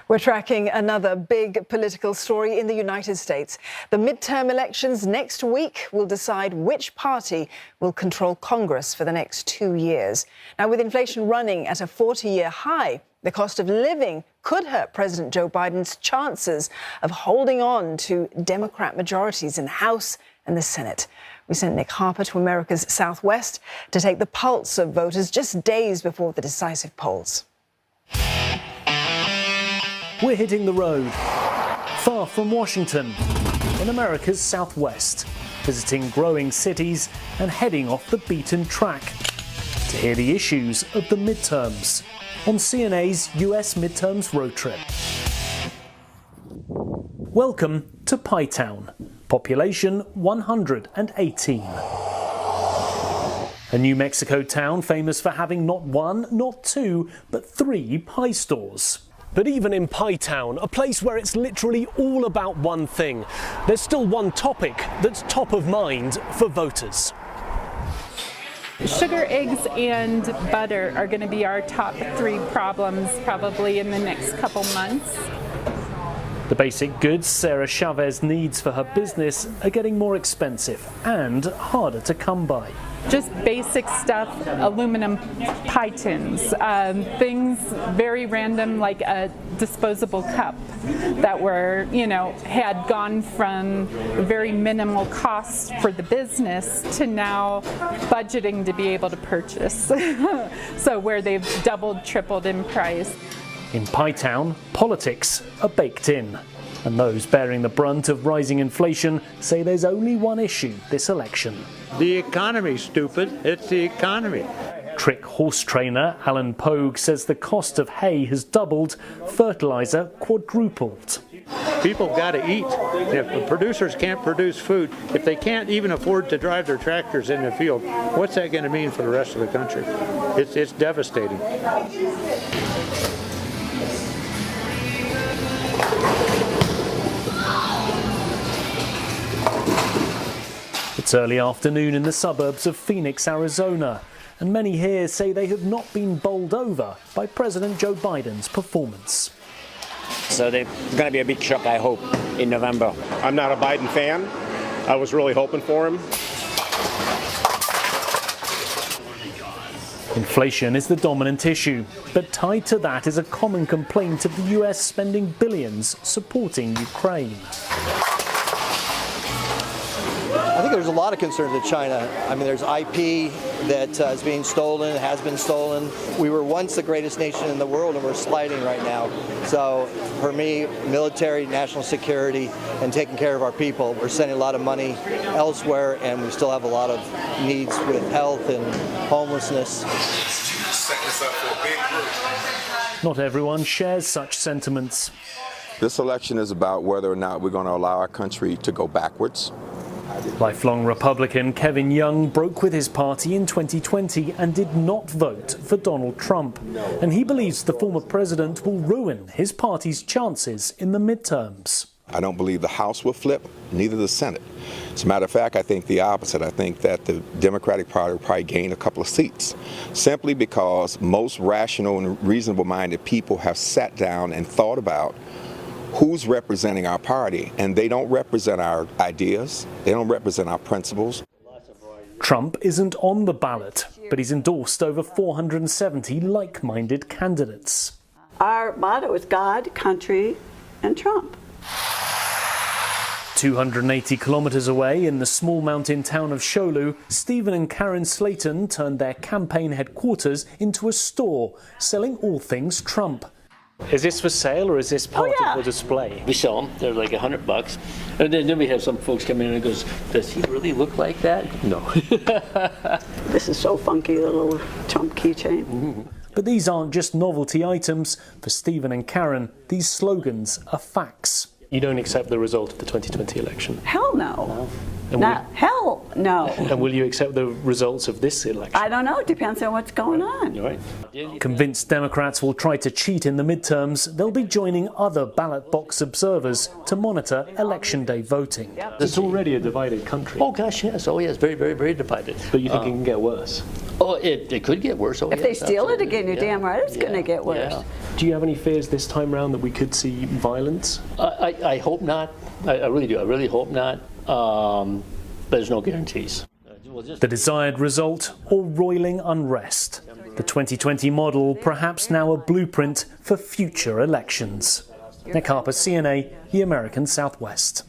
We're tracking another big political story in the United States. The midterm elections next week will decide which party will control Congress for the next 2 years. Now, with inflation running at a 40-year high, the cost of living could hurt President Joe Biden's chances of holding on to Democrat majorities in the House and the Senate. We sent Nick Harper to America's Southwest to take the pulse of voters just days before the decisive polls. We're hitting the road, far from Washington, in America's Southwest, visiting growing cities and heading off the beaten track to hear the issues of the midterms on CNA's US Midterms Road Trip. Welcome to Pie Town, population 118. A New Mexico town famous for having not one, not two, but 3 pie stores. But even in Pie Town, a place where it's literally all about one thing, there's still one topic that's top of mind for voters. Sugar, eggs, and butter are going to be our top 3 problems probably in the next couple months. The basic goods Sarah Chavez needs for her business are getting more expensive and harder to come by. Just basic stuff, aluminum pie tins, things very random like a disposable cup that were, had gone from very minimal cost for the business to now budgeting to be able to purchase. So where they've doubled, tripled in price. In Pie Town, politics are baked in. And those bearing the brunt of rising inflation say there's only one issue this election. The economy's stupid. It's the economy. Trick horse trainer Alan Pogue says the cost of hay has doubled, fertilizer quadrupled. People got to eat. If the producers can't produce food, if they can't even afford to drive their tractors in the field, what's that going to mean for the rest of the country? It's devastating. It's early afternoon in the suburbs of Phoenix, Arizona, and many here say they have not been bowled over by President Joe Biden's performance. So there's going to be a big shock, I hope, in November. I'm not a Biden fan. I was really hoping for him. Inflation is the dominant issue, but tied to that is a common complaint of the US spending billions supporting Ukraine. I think there's a lot of concerns with China. I mean, there's IP that is being stolen, has been stolen. We were once the greatest nation in the world, and we're sliding right now. So for me, military, national security, and taking care of our people. We're sending a lot of money elsewhere, and we still have a lot of needs with health and homelessness. Not everyone shares such sentiments. This election is about whether or not we're going to allow our country to go backwards. Lifelong Republican Kevin Young broke with his party in 2020 and did not vote for Donald Trump. And he believes the former president will ruin his party's chances in the midterms. I don't believe the House will flip, neither the Senate. As a matter of fact, I think the opposite. I think that the Democratic Party will probably gain a couple of seats, simply because most rational and reasonable-minded people have sat down and thought about who's representing our party, and they don't represent our ideas, they don't represent our principles. Trump isn't on the ballot, but he's endorsed over 470 like-minded candidates. Our motto is God, country, and Trump. 280 kilometers away in the small mountain town of Sholu, Stephen and Karen Slayton turned their campaign headquarters into a store selling all things Trump. Is this for sale or is this part of the display? We sell them. They're like $100. And then we have some folks come in and goes, does he really look like that? No. This is so funky, the little Trump keychain. Mm-hmm. But these aren't just novelty items. For Stephen and Karen, these slogans are facts. You don't accept the result of the 2020 election? Hell no. Hell no. And will you accept the results of this election? I don't know. It depends on what's going on. Right. Convinced Democrats will try to cheat in the midterms, they'll be joining other ballot box observers to monitor Election Day voting. It's already a divided country. Oh gosh, yes. Oh yes, very, very, very divided. But you think it can get worse? Oh, it could get worse. Oh, if they steal it again, you're damn right it's going to get worse. Yeah. Do you have any fears this time round that we could see violence? I hope not. I really do. I really hope not. But there's no guarantees. The desired result, or roiling unrest. The 2020 model, perhaps now a blueprint for future elections. Nick Harper, CNA, the American Southwest.